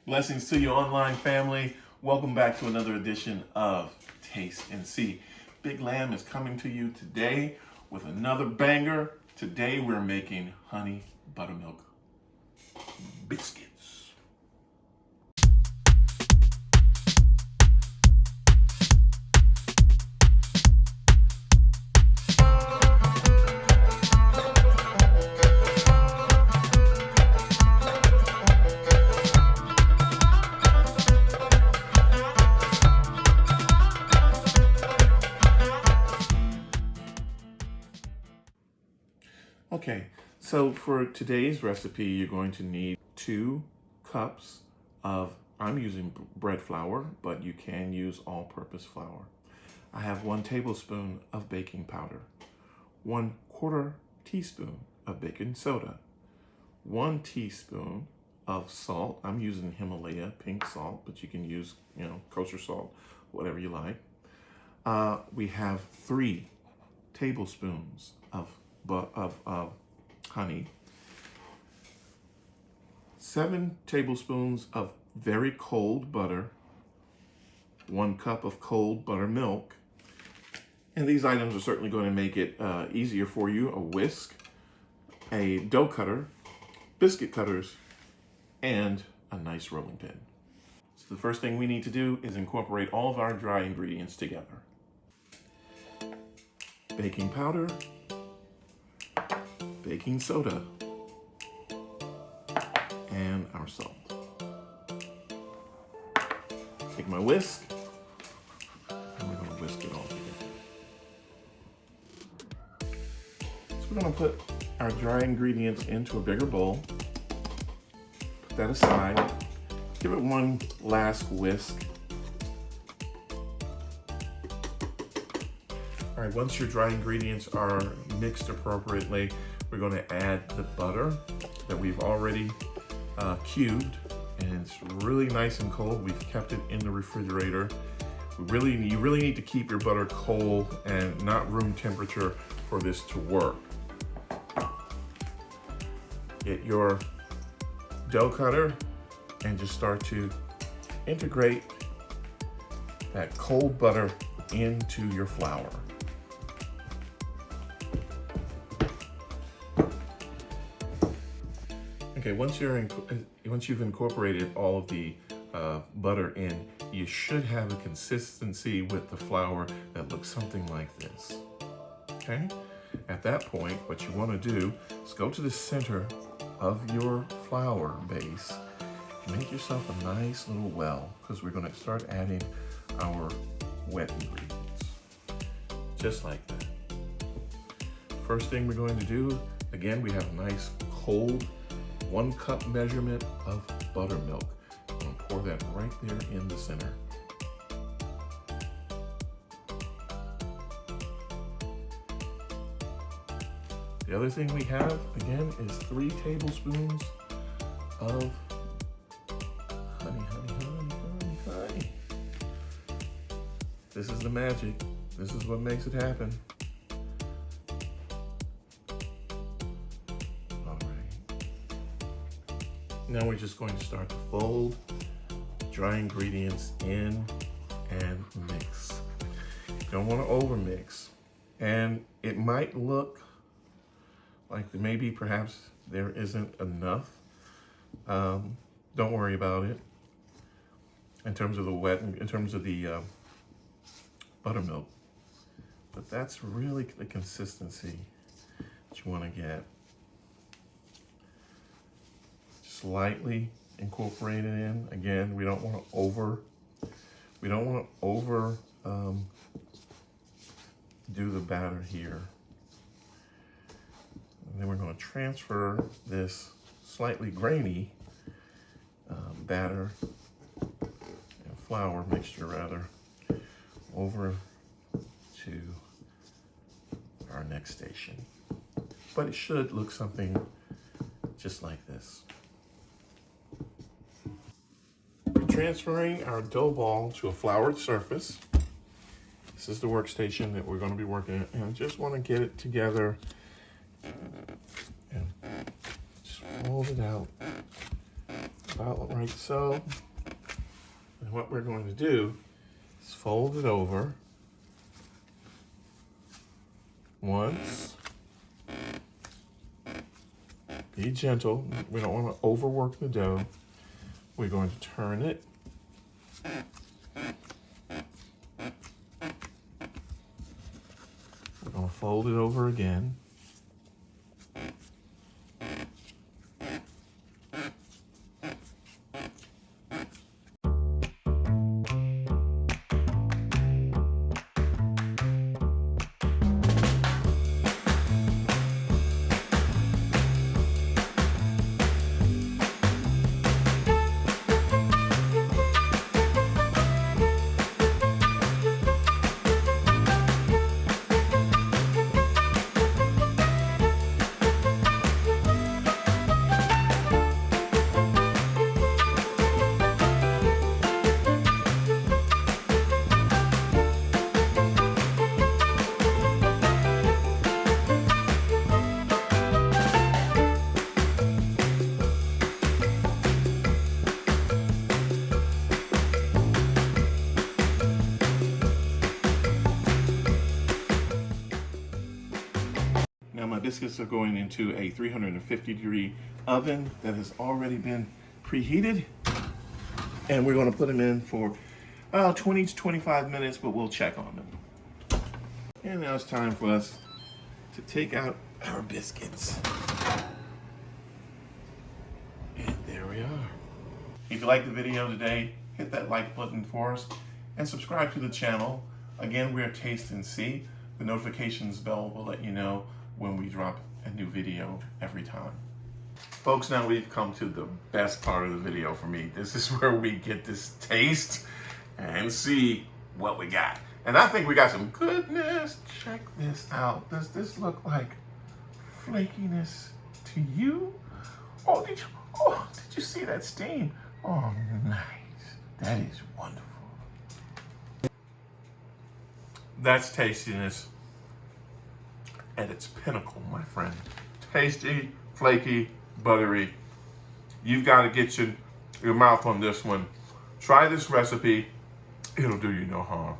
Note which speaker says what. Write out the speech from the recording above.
Speaker 1: Blessings to you, online family. Welcome back to another edition of Taste and See. Big Lamb is coming to you today with another banger. Today we're making honey buttermilk biscuits. Okay, so for today's recipe, you're going to need 2 cups of, I'm using bread flour, but you can use all-purpose flour. I have 1 tablespoon of baking powder, 1/4 teaspoon of baking soda, 1 teaspoon of salt. I'm using Himalaya pink salt, but you can use, kosher salt, whatever you like. We have 3 tablespoons of honey, 7 tablespoons of very cold butter, 1 cup of cold buttermilk, and these items are certainly going to make it easier for you: a whisk, a dough cutter, biscuit cutters, and a nice rolling pin. So the first thing we need to do is incorporate all of our dry ingredients together. Baking powder, baking soda, and our salt. Take my whisk, and we're going to whisk it all together. So we're going to put our dry ingredients into a bigger bowl. Put that aside. Give it one last whisk. All right, once your dry ingredients are mixed appropriately, we're going to add the butter that we've already cubed, and it's really nice and cold. We've kept it in the refrigerator. You really need to keep your butter cold and not room temperature for this to work. Get your dough cutter and just start to integrate that cold butter into your flour. Okay, once you've incorporated all of the butter in, you should have a consistency with the flour that looks something like this. Okay? At that point, what you want to do is go to the center of your flour base. Make yourself a nice little well, because we're going to start adding our wet ingredients. Just like that. First thing we're going to do, again, we have a nice cold 1 cup measurement of buttermilk. I'm going to pour that right there in the center. The other thing we have, again, is 3 tablespoons of honey. This is the magic. This is what makes it happen. Now we're just going to start to fold dry ingredients in and mix. You don't want to over mix. And it might look like maybe perhaps there isn't enough. Don't worry about it. In terms of the buttermilk. But that's really the consistency that you want to get. Slightly incorporate it in. Again, we don't want to over do the batter here. And then we're going to transfer this slightly grainy batter and flour mixture over to our next station. But it should look something just like this. Transferring our dough ball to a floured surface. This is the workstation that we're going to be working at, and I just want to get it together and just fold it out about like so. And what we're going to do is fold it over once. Be gentle. We don't want to overwork the dough. We're going to turn it. We're going to fold it over again. Now my biscuits are going into a 350-degree oven that has already been preheated. And we're going to put them in for 20 to 25 minutes, but we'll check on them. And now it's time for us to take out our biscuits. And there we are. If you liked the video today, hit that like button for us and subscribe to the channel. Again, we're Taste and See. The notifications bell will let you know when we drop a new video every time. Folks, now we've come to the best part of the video for me. This is where we get this taste and see what we got. And I think we got some goodness. Check this out. Does this look like flakiness to you? Oh, did you see that steam? Oh, nice. That is wonderful. That's tastiness at its pinnacle, my friend. Tasty, flaky, buttery. You've got to get your mouth on this one. Try this recipe. It'll do you no harm.